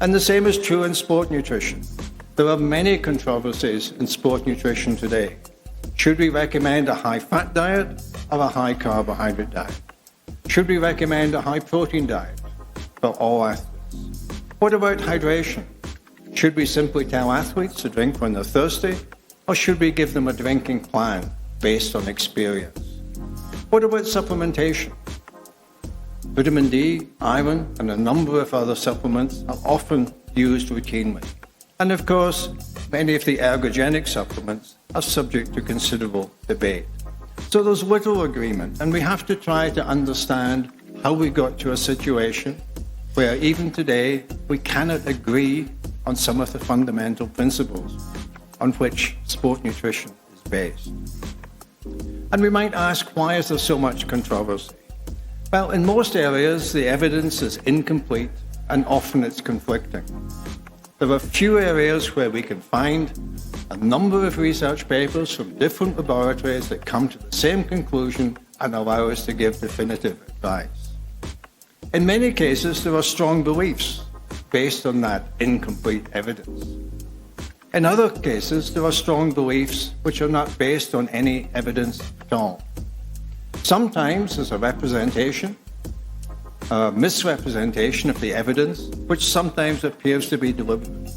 And the same is true in sport nutrition. There are many controversies in sport nutrition today. Should we recommend a high-fat diet or a high-carbohydrate diet? Should we recommend a high-protein diet for all athletes? What about hydration? Should we simply tell athletes to drink when they're thirsty, or should we give them a drinking plan based on experience? What about supplementation? Vitamin D, iron, and a number of other supplements are often used routinely. And of course, many of the ergogenic supplements are subject to considerable debate. So there's little agreement, and we have to try to understand how we got to a situation where even today we cannot agree on some of the fundamental principles on which sport nutrition is based. And we might ask, why is there so much controversy? Well, in most areas, the evidence is incomplete and often it's conflicting. There are few areas where we can find a number of research papers from different laboratories that come to the same conclusion and allow us to give definitive advice. In many cases, there are strong beliefs based on that incomplete evidence. In other cases, there are strong beliefs which are not based on any evidence at all. Sometimes there's a misrepresentation of the evidence, which sometimes appears to be deliberate.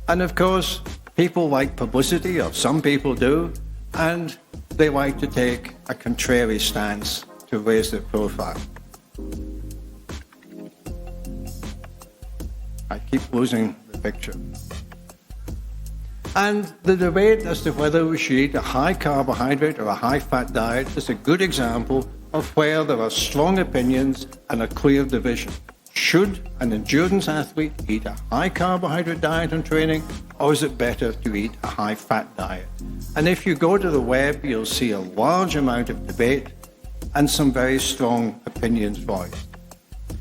And of course, people like publicity, or some people do, and they like to take a contrary stance to raise their profile. I keep losing the picture. And the debate as to whether we should eat a high carbohydrate or a high fat diet is a good example of where there are strong opinions and a clear division. Should an endurance athlete eat a high carbohydrate diet in training, or is it better to eat a high fat diet? And if you go to the web, you'll see a large amount of debate and some very strong opinions voiced.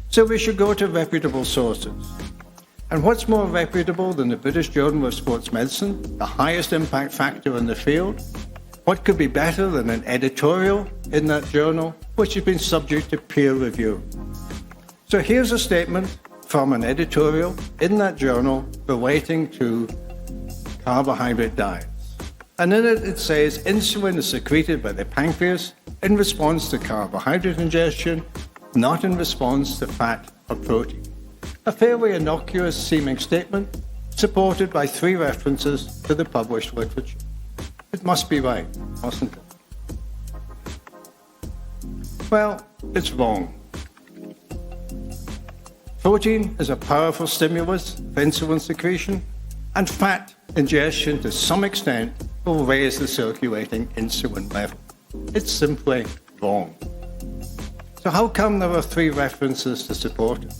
So we should go to reputable sources. And what's more reputable than the British Journal of Sports Medicine, the highest impact factor in the field? What could be better than an editorial in that journal, which has been subject to peer review? So here's a statement from an editorial in that journal relating to carbohydrate diets. And in it, it says, insulin is secreted by the pancreas in response to carbohydrate ingestion, not in response to fat or protein. A fairly innocuous seeming statement, supported by 3 references to the published literature. It must be right, mustn't it? Well, it's wrong. Protein is a powerful stimulus of insulin secretion, and fat ingestion to some extent will raise the circulating insulin level. It's simply wrong. So how come there are 3 references to support it?